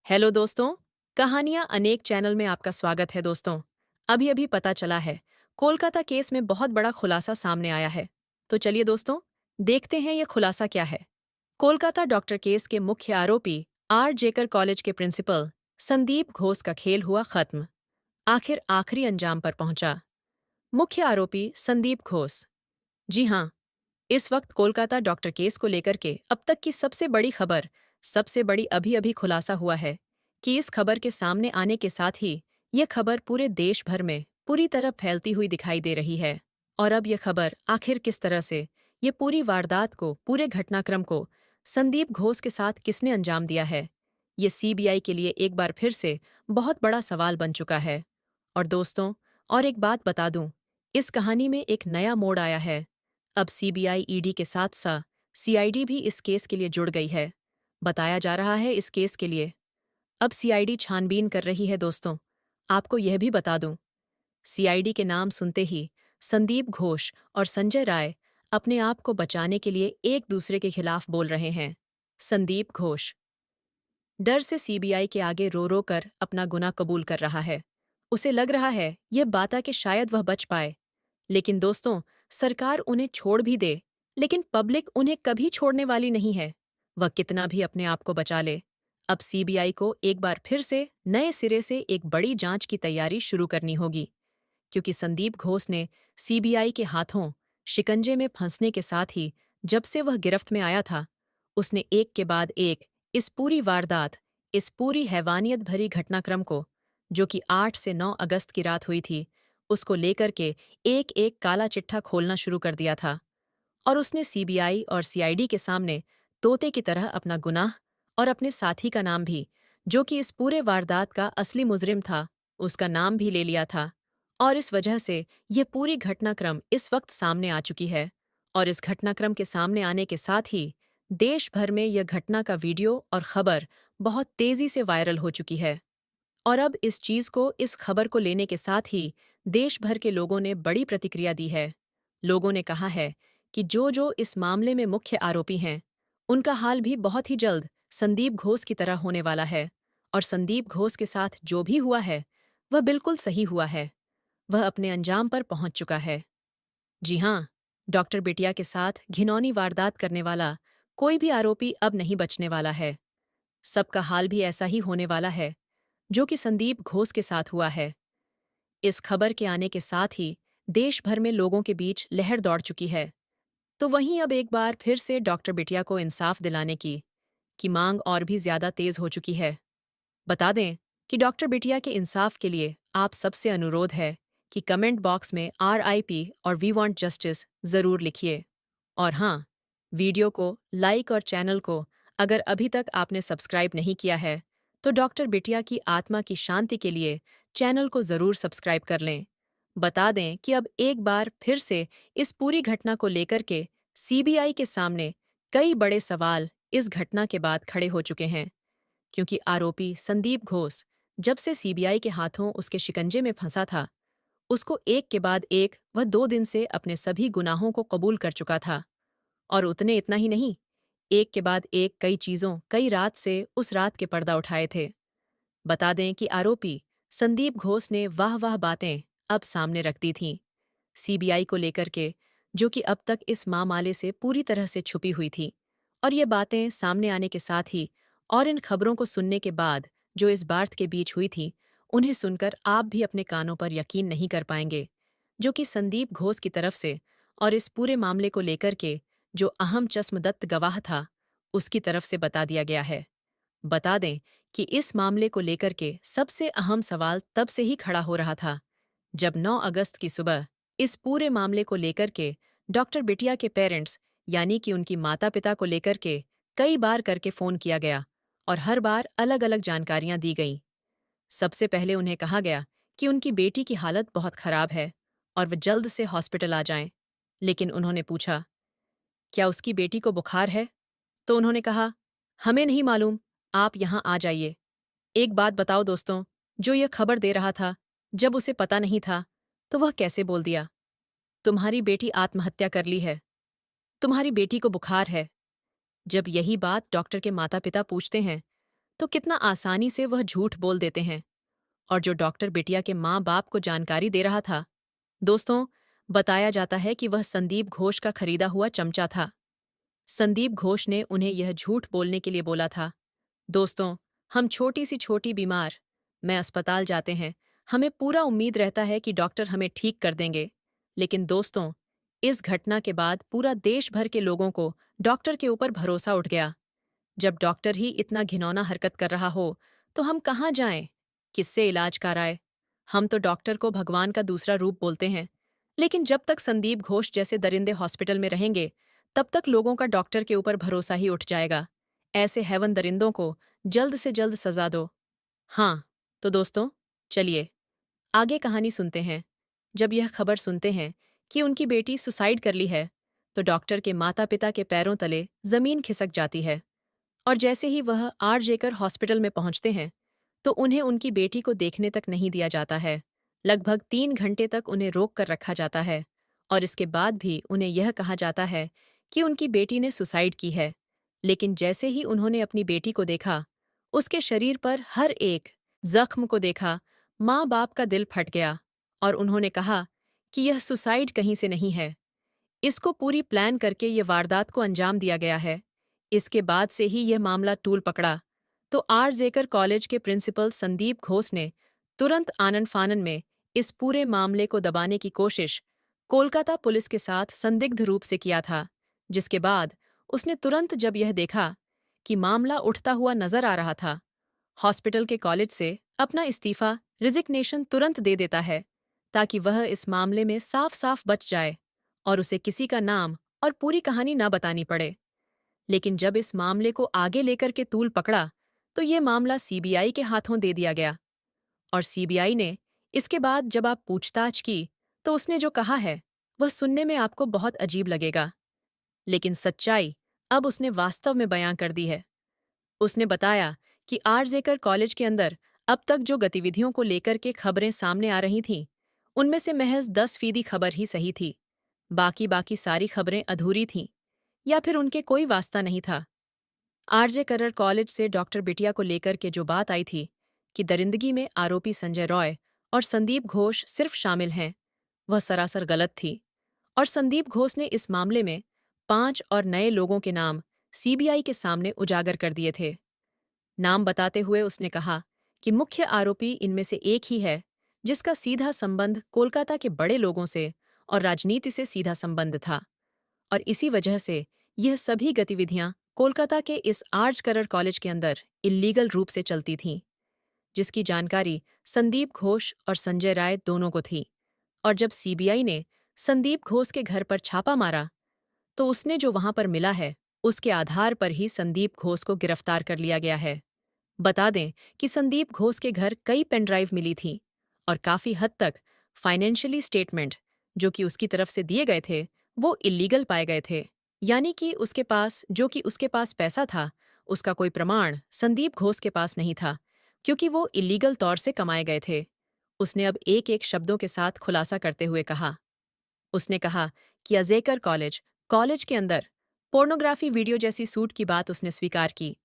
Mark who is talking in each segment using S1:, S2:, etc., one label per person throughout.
S1: Hello दोस्तों। कहानियां अनेक चैनल में आपका स्वागत है दोस्तों। अभी अभी पता चला है, कोलकाता केस में बहुत बड़ा खुलासा सामने आया है। तो चलिए दोस्तों, देखते हैं ये खुलासा क्या है। कोलकाता डॉक्टर केस के मुख्य आरोपी आर जेकर कॉलेज के प्रिंसिपल संदीप घोष का खेल हुआ खत्म। आखिर आखिरी अंजाम पर पहुंचा। मुख्य आरोपी संदीप घोष। जी हाँ, इस वक्त कोलकाता डॉक्टर केस को लेकर के अब तक की सबसे बड़ी खबर, सबसे बड़ी अभी अभी खुलासा हुआ है कि इस खबर के सामने आने के साथ ही यह खबर पूरे देश भर में पूरी तरह फैलती हुई दिखाई दे रही है। और अब यह खबर आखिर किस तरह से, ये पूरी वारदात को, पूरे घटनाक्रम को संदीप घोष के साथ किसने अंजाम दिया है, ये सीबीआई के लिए एक बार फिर से बहुत बड़ा सवाल बन चुका है। और दोस्तों, और एक बात बता दूं, इस कहानी में एक नया मोड़ आया है। अब सीबीआई ईडी के साथ साथ सीआईडी भी इस केस के लिए जुड़ गई है। बताया जा रहा है इस केस के लिए अब सीआईडी छानबीन कर रही है दोस्तों। आपको यह भी बता दूं, सीआईडी के नाम सुनते ही संदीप घोष और संजय राय अपने आप को बचाने के लिए एक दूसरे के खिलाफ बोल रहे हैं। संदीप घोष डर से सीबीआई के आगे रो रो कर अपना गुनाह कबूल कर रहा है। उसे लग रहा है यह बात कि शायद वह बच पाए। लेकिन दोस्तों, सरकार उन्हें छोड़ भी दे, लेकिन पब्लिक उन्हें कभी छोड़ने वाली नहीं है। वह कितना भी अपने आप को बचा ले, अब सीबीआई को एक बार फिर से नए सिरे से एक बड़ी जांच की तैयारी शुरू करनी होगी। क्योंकि संदीप घोष ने सीबीआई के हाथों शिकंजे में फंसने के साथ ही जब से वह गिरफ्त में आया था, उसने एक के बाद एक इस पूरी वारदात, इस पूरी हैवानियत भरी घटनाक्रम को, जो कि 8 से 9 अगस्त की रात हुई थी, उसको लेकर के एक एक काला चिट्ठा खोलना शुरू कर दिया था। और उसने सीबीआई और सीआईडी के सामने तोते की तरह अपना गुनाह और अपने साथी का नाम भी, जो कि इस पूरे वारदात का असली मुजरिम था, उसका नाम भी ले लिया था। और इस वजह से यह पूरी घटनाक्रम इस वक्त सामने आ चुकी है। और इस घटनाक्रम के सामने आने के साथ ही देश भर में यह घटना का वीडियो और खबर बहुत तेजी से वायरल हो चुकी है। और अब इस चीज को, इस खबर को लेने के साथ ही देश भर के लोगों ने बड़ी प्रतिक्रिया दी है। लोगों ने कहा है कि जो जो इस मामले में मुख्य आरोपी हैं, उनका हाल भी बहुत ही जल्द संदीप घोष की तरह होने वाला है। और संदीप घोष के साथ जो भी हुआ है, वह बिल्कुल सही हुआ है। वह अपने अंजाम पर पहुंच चुका है। जी हाँ, डॉक्टर बिटिया के साथ घिनौनी वारदात करने वाला कोई भी आरोपी अब नहीं बचने वाला है। सबका हाल भी ऐसा ही होने वाला है जो कि संदीप घोष के साथ हुआ है। इस खबर के आने के साथ ही देश भर में लोगों के बीच लहर दौड़ चुकी है। तो वहीं अब एक बार फिर से डॉक्टर बिटिया को इंसाफ दिलाने की मांग और भी ज्यादा तेज हो चुकी है। बता दें कि डॉक्टर बिटिया के इंसाफ के लिए आप सबसे अनुरोध है कि कमेंट बॉक्स में RIP और वी वांट जस्टिस जरूर लिखिए। और हाँ, वीडियो को लाइक और चैनल को अगर अभी तक आपने सब्सक्राइब नहीं किया है, तो डॉक्टर बिटिया की आत्मा की शांति के लिए चैनल को जरूर सब्सक्राइब कर लें। बता दें कि अब एक बार फिर से इस पूरी घटना को लेकर के सीबीआई के सामने कई बड़े सवाल इस घटना के बाद खड़े हो चुके हैं। क्योंकि आरोपी संदीप घोष जब से सीबीआई के हाथों उसके शिकंजे में फंसा था, उसको एक के बाद एक वह 2 दिन से अपने सभी गुनाहों को कबूल कर चुका था। और उतने इतना ही नहीं, एक के बाद एक कई चीजों, कई रात से उस रात के पर्दा उठाए थे। बता दें कि आरोपी संदीप घोष ने वाह वाह बातें अब सामने रख दी थीं सीबीआई को लेकर के, जो कि अब तक इस मामले से पूरी तरह से छुपी हुई थी। और ये बातें सामने आने के साथ ही और इन खबरों को सुनने के बाद जो इस बात के बीच हुई थी, उन्हें सुनकर आप भी अपने कानों पर यकीन नहीं कर पाएंगे, जो कि संदीप घोष की तरफ से और इस पूरे मामले को लेकर के जो अहम चश्मदत्त गवाह था, उसकी तरफ से बता दिया गया है। बता दें कि इस मामले को लेकर के सबसे अहम सवाल तब से ही खड़ा हो रहा था जब 9 अगस्त की सुबह इस पूरे मामले को लेकर के डॉक्टर बिटिया के पेरेंट्स, यानी कि उनकी माता-पिता को लेकर के कई बार करके फोन किया गया और हर बार अलग-अलग जानकारियां दी गईं। सबसे पहले उन्हें कहा गया कि उनकी बेटी की हालत बहुत खराब है और वे जल्द से हॉस्पिटल आ जाएं। लेकिन उन्होंने पूछा, क्या उसकी बेटी को बुखार है? तो उन्होंने कहा, हमें नहीं मालूम, आप यहाँ आ जाइए। एक बात बताओ दोस्तों, जो यह खबर दे रहा था, जब उसे पता नहीं था, तो वह कैसे बोल दिया, तुम्हारी बेटी आत्महत्या कर ली है, तुम्हारी बेटी को बुखार है। जब यही बात डॉक्टर के माता-पिता पूछते हैं, तो कितना आसानी से वह झूठ बोल देते हैं। और जो डॉक्टर बिटिया के माँ बाप को जानकारी दे रहा था, दोस्तों, बताया जाता है कि वह संदीप घोष का खरीदा हुआ चमचा था। संदीप घोष ने उन्हें यह झूठ बोलने के लिए बोला था, दोस्तों, हम छोटी सी छोटी बीमार मैं अस्पताल जाते हैं, हमें पूरा उम्मीद रहता है कि डॉक्टर हमें ठीक कर देंगे। लेकिन दोस्तों, इस घटना के बाद पूरा देश भर के लोगों को डॉक्टर के ऊपर भरोसा उठ गया। जब डॉक्टर ही इतना घिनौना हरकत कर रहा हो, तो हम कहाँ जाएं? किससे इलाज कराएं? हम तो डॉक्टर को भगवान का दूसरा रूप बोलते हैं। लेकिन जब तक संदीप घोष जैसे दरिंदे हॉस्पिटल में रहेंगे, तब तक लोगों का डॉक्टर के ऊपर भरोसा ही उठ जाएगा। ऐसे हैवन दरिंदों को जल्द से जल्द सजा दो। हाँ, तो दोस्तों, चलिए आगे कहानी सुनते हैं। जब यह खबर सुनते हैं कि उनकी बेटी सुसाइड कर ली है, तो डॉक्टर के माता पिता के पैरों तले जमीन खिसक जाती है। और जैसे ही वह आरजेकर हॉस्पिटल में पहुंचते हैं, तो उन्हें उनकी बेटी को देखने तक नहीं दिया जाता है। लगभग 3 घंटे तक उन्हें रोक कर रखा जाता है और इसके बाद भी उन्हें यह कहा जाता है कि उनकी बेटी ने सुसाइड की है। लेकिन जैसे ही उन्होंने अपनी बेटी को देखा, उसके शरीर पर हर एक जख्म को देखा, माँ बाप का दिल फट गया और उन्होंने कहा कि यह सुसाइड कहीं से नहीं है, इसको पूरी प्लान करके ये वारदात को अंजाम दिया गया है। इसके बाद से ही यह मामला टूल पकड़ा, तो आरजेकर कॉलेज के प्रिंसिपल संदीप घोष ने तुरंत आनन फानन में इस पूरे मामले को दबाने की कोशिश कोलकाता पुलिस के साथ संदिग्ध रूप से किया था। जिसके बाद उसने तुरंत जब यह देखा कि मामला उठता हुआ नजर आ रहा था, हॉस्पिटल के कॉलेज से अपना इस्तीफा रिजिग्नेशन तुरंत दे देता है, ताकि वह इस मामले में साफ साफ बच जाए और उसे किसी का नाम और पूरी कहानी ना बतानी पड़े। लेकिन जब इस मामले को आगे लेकर के तूल पकड़ा, तो ये मामला सीबीआई के हाथों दे दिया गया। और सीबीआई ने इसके बाद जब आप पूछताछ की, तो उसने जो कहा है वह सुनने में आपको बहुत अजीब लगेगा, लेकिन सच्चाई अब उसने वास्तव में बयां कर दी है। उसने बताया कि आरजेकर कॉलेज के अंदर अब तक जो गतिविधियों को लेकर के खबरें सामने आ रही थीं, उनमें से महज 10% खबर ही सही थी। बाकी बाकी सारी खबरें अधूरी थीं या फिर उनके कोई वास्ता नहीं था। आरजे करर कॉलेज से डॉक्टर बिटिया को लेकर के जो बात आई थी कि दरिंदगी में आरोपी संजय रॉय और संदीप घोष सिर्फ शामिल हैं, वह सरासर गलत थी। और संदीप घोष ने इस मामले में 5 और नए लोगों के नाम सीबीआई के सामने उजागर कर दिए थे। नाम बताते हुए उसने कहा कि मुख्य आरोपी इनमें से एक ही है जिसका सीधा संबंध कोलकाता के बड़े लोगों से और राजनीति से सीधा संबंध था। और इसी वजह से यह सभी गतिविधियां कोलकाता के इस आर्ज करर कॉलेज के अंदर इल्लीगल रूप से चलती थीं, जिसकी जानकारी संदीप घोष और संजय राय दोनों को थी। और जब सीबीआई ने संदीप घोष के घर पर छापा मारा, तो उसने जो वहां पर मिला है, उसके आधार पर ही संदीप घोष को गिरफ्तार कर लिया गया है। बता दें कि संदीप घोष के घर कई पेनड्राइव मिली थी और काफी हद तक फाइनेंशियली स्टेटमेंट जो कि उसकी तरफ से दिए गए थे, वो इल्लीगल पाए गए थे। यानी कि उसके पास पैसा था, उसका कोई प्रमाण संदीप घोष के पास नहीं था, क्योंकि वो इल्लीगल तौर से कमाए गए थे। उसने अब एक एक शब्दों के साथ खुलासा करते हुए कहा। उसने कहा कि अजेकर कॉलेज के अंदर पोर्नोग्राफी वीडियो जैसी सूट की बात उसने स्वीकार की।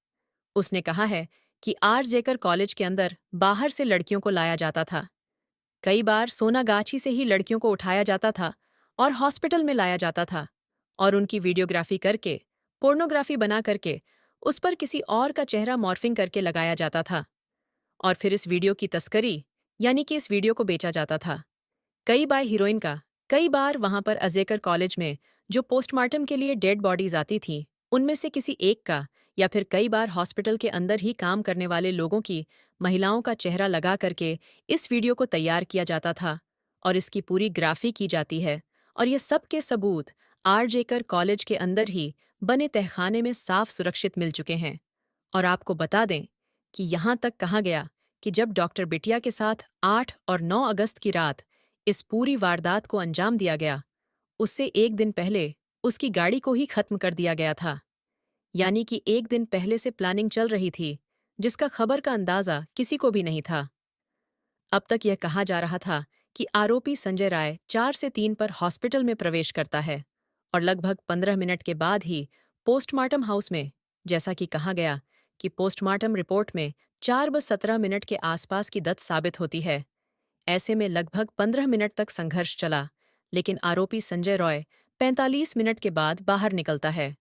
S1: उसने कहा है कि आरजेकर कॉलेज के अंदर बाहर से लड़कियों को लाया जाता था। कई बार सोनागाछी से ही लड़कियों को उठाया जाता था और हॉस्पिटल में लाया जाता था और उनकी वीडियोग्राफी करके, पोर्नोग्राफी बना करके उस पर किसी और का चेहरा मॉर्फिंग करके लगाया जाता था और फिर इस वीडियो की तस्करी, यानी कि इस वीडियो को बेचा जाता था। कई बार हीरोइन का, कई बार वहां पर अजेकर कॉलेज में जो पोस्टमार्टम के लिए डेड बॉडीज आती थी, उनमें से किसी एक का, या फिर कई बार हॉस्पिटल के अंदर ही काम करने वाले लोगों की महिलाओं का चेहरा लगा करके इस वीडियो को तैयार किया जाता था और इसकी पूरी ग्राफी की जाती है। और ये सब के सबूत आरजेकर कॉलेज के अंदर ही बने तहखाने में साफ सुरक्षित मिल चुके हैं। और आपको बता दें कि यहाँ तक कहा गया कि जब डॉक्टर बिटिया के साथ 8 और 9 अगस्त की रात इस पूरी वारदात को अंजाम दिया गया, उससे एक दिन पहले उसकी गाड़ी को ही खत्म कर दिया गया था। यानी कि एक दिन पहले से प्लानिंग चल रही थी, जिसका खबर का अंदाजा किसी को भी नहीं था। अब तक यह कहा जा रहा था कि आरोपी संजय राय 4 से 3 पर हॉस्पिटल में प्रवेश करता है और लगभग 15 मिनट के बाद ही पोस्टमार्टम हाउस में, जैसा कि कहा गया कि पोस्टमार्टम रिपोर्ट में 4:17 के आसपास की दत्त साबित होती है। ऐसे में लगभग 15 मिनट तक संघर्ष चला, लेकिन आरोपी संजय रॉय 45 मिनट के बाद बाहर निकलता है।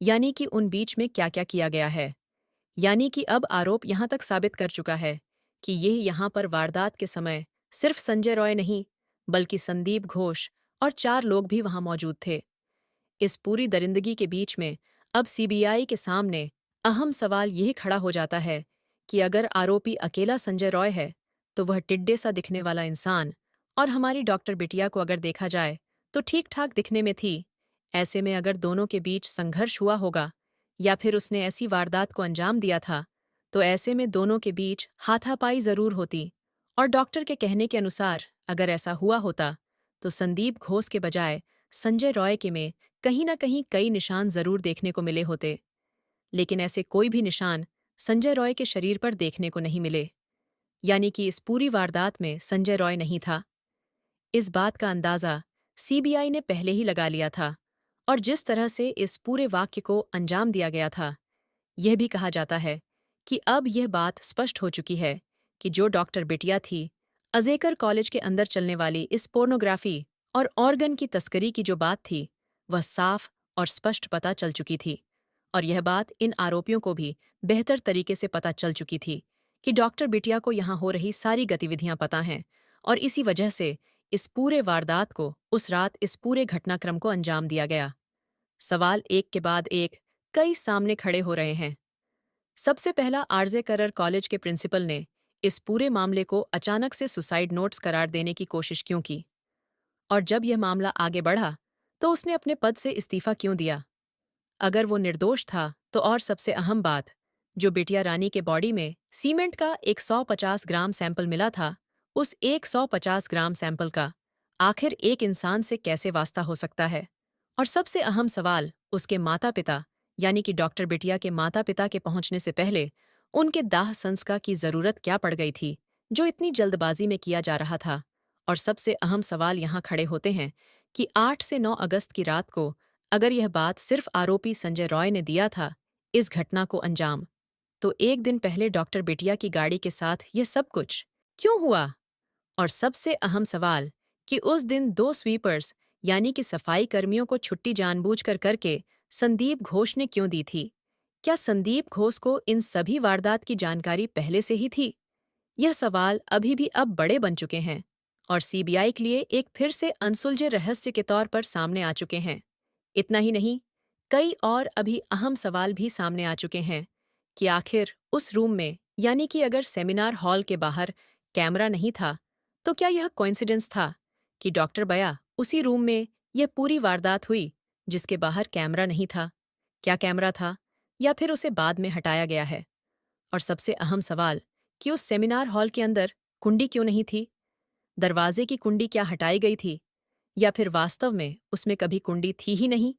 S1: यानी कि उन बीच में क्या-क्या किया गया है। यानी कि अब आरोप यहां तक साबित कर चुका है कि यह यहां पर वारदात के समय सिर्फ संजय रॉय नहीं, बल्कि संदीप घोष और 4 लोग भी वहां मौजूद थे। इस पूरी दरिंदगी के बीच में अब सीबीआई के सामने अहम सवाल यह खड़ा हो जाता है कि अगर आरोपी अकेला संजय रॉय है, तो वह टिड्डे सा दिखने वाला इंसान और हमारी डॉक्टर बिटिया को अगर देखा जाए तो ठीक-ठाक दिखने में थी। ऐसे में अगर दोनों के बीच संघर्ष हुआ होगा या फिर उसने ऐसी वारदात को अंजाम दिया था, तो ऐसे में दोनों के बीच हाथापाई जरूर होती। और डॉक्टर के कहने के अनुसार अगर ऐसा हुआ होता, तो संदीप घोष के बजाय संजय रॉय के में कहीं न कहीं कई निशान जरूर देखने को मिले होते। लेकिन ऐसे कोई भी निशान संजय रॉय के शरीर पर देखने को नहीं मिले। यानी कि इस पूरी वारदात में संजय रॉय नहीं था। इस बात का अंदाजा सीबीआई ने पहले ही लगा लिया था, और जिस तरह से इस पूरे वाक्य को अंजाम दिया गया था, यह भी कहा जाता है कि अब यह बात स्पष्ट हो चुकी है कि जो डॉक्टर बिटिया थी, अजेकर कॉलेज के अंदर चलने वाली इस पोर्नोग्राफी और ऑर्गन की तस्करी की जो बात थी, वह साफ और स्पष्ट पता चल चुकी थी। और यह बात इन आरोपियों को भी बेहतर तरीके से पता चल चुकी थी कि डॉक्टर बिटिया को यहाँ हो रही सारी गतिविधियां पता हैं, और इसी वजह से इस पूरे वारदात को उस रात इस पूरे घटनाक्रम को अंजाम दिया गया। सवाल एक के बाद एक कई सामने खड़े हो रहे हैं। सबसे पहला, आरजे करर कॉलेज के प्रिंसिपल ने इस पूरे मामले को अचानक से सुसाइड नोट्स करार देने की कोशिश क्यों की? और जब यह मामला आगे बढ़ा, तो उसने अपने पद से इस्तीफा क्यों दिया? अगर वो निर्दोष था, तो और सबसे अहम बात, जो बिटिया रानी के बॉडी में सीमेंट का 150 ग्राम सैंपल मिला था, उस 150 ग्राम सैंपल का आखिर एक इंसान से कैसे वास्ता हो सकता है? और सबसे अहम सवाल, उसके माता-पिता यानी कि डॉक्टर बिटिया के माता-पिता के पहुंचने से पहले उनके दाह संस्कार की जरूरत क्या पड़ गई थी, जो इतनी जल्दबाजी में किया जा रहा था? और सबसे अहम सवाल यहाँ खड़े होते हैं कि 8 से 9 अगस्त की रात को अगर यह बात सिर्फ आरोपी संजय रॉय ने दिया था इस घटना को अंजाम, तो एक दिन पहले डॉक्टर बिटिया की गाड़ी के साथ यह सब कुछ क्यों हुआ? और सबसे अहम सवाल कि उस दिन 2 स्वीपर्स यानी कि सफाई कर्मियों को छुट्टी जानबूझकर करके संदीप घोष ने क्यों दी थी? क्या संदीप घोष को इन सभी वारदात की जानकारी पहले से ही थी? यह सवाल अभी भी अब बड़े बन चुके हैं और सीबीआई के लिए एक फिर से अनसुलझे रहस्य के तौर पर सामने आ चुके हैं। इतना ही नहीं, कई और अभी अहम सवाल भी सामने आ चुके हैं कि आखिर उस रूम में यानी कि अगर सेमिनार हॉल के बाहर कैमरा नहीं था, तो क्या यह कोइंसिडेंस था कि डॉक्टर बया उसी रूम में यह पूरी वारदात हुई जिसके बाहर कैमरा नहीं था? क्या कैमरा था या फिर उसे बाद में हटाया गया है? और सबसे अहम सवाल कि उस सेमिनार हॉल के अंदर कुंडी क्यों नहीं थी? दरवाजे की कुंडी क्या हटाई गई थी या फिर वास्तव में उसमें कभी कुंडी थी ही नहीं?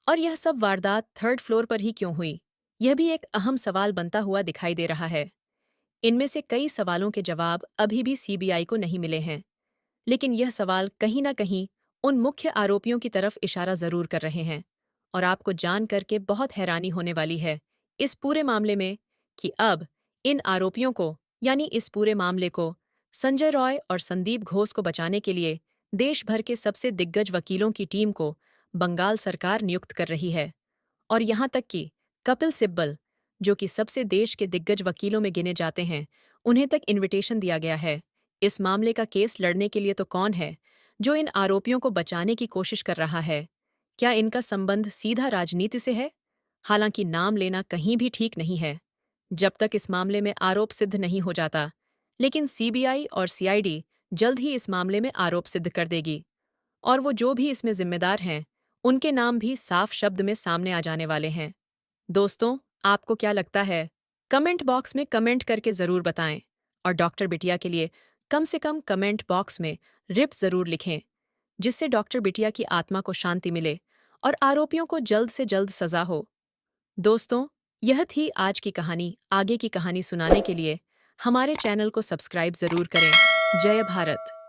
S1: और यह सब वारदात 3rd फ्लोर पर ही क्यों हुई? यह भी एक अहम सवाल बनता हुआ दिखाई दे रहा है। इनमें से कई सवालों के जवाब अभी भी सीबीआई को नहीं मिले हैं, लेकिन यह सवाल कहीं न कहीं उन मुख्य आरोपियों की तरफ इशारा जरूर कर रहे हैं। और आपको जान करके बहुत हैरानी होने वाली है इस पूरे मामले में कि अब इन आरोपियों को यानी इस पूरे मामले को संजय रॉय और संदीप घोष को बचाने के लिए देश भर के सबसे दिग्गज वकीलों की टीम को बंगाल सरकार नियुक्त कर रही है। और यहाँ तक कि कपिल सिब्बल, जो कि सबसे देश के दिग्गज वकीलों में गिने जाते हैं, उन्हें तक इनविटेशन दिया गया है। इस मामले का केस लड़ने के लिए तो कौन है जो इन आरोपियों को बचाने की कोशिश कर रहा है? क्या इनका संबंध सीधा राजनीति से है? हालांकि नाम लेना कहीं भी ठीक नहीं है जब तक इस मामले में आरोप सिद्ध नहीं हो जाता, लेकिन सीबीआई और सीआईडी जल्द ही इस मामले में आरोप सिद्ध कर देगी, और वो जो भी इसमें जिम्मेदार हैं, उनके नाम भी साफ शब्द में सामने आ जाने वाले हैं। दोस्तों, आपको क्या लगता है? कमेंट बॉक्स में कमेंट करके ज़रूर बताएं, और डॉक्टर बिटिया के लिए कम से कम कमेंट बॉक्स में रिप ज़रूर लिखें, जिससे डॉक्टर बिटिया की आत्मा को शांति मिले और आरोपियों को जल्द से जल्द सज़ा हो। दोस्तों, यह थी आज की कहानी। आगे की कहानी सुनाने के लिए हमारे चैनल को सब्सक्राइब ज़रूर करें। जय भारत।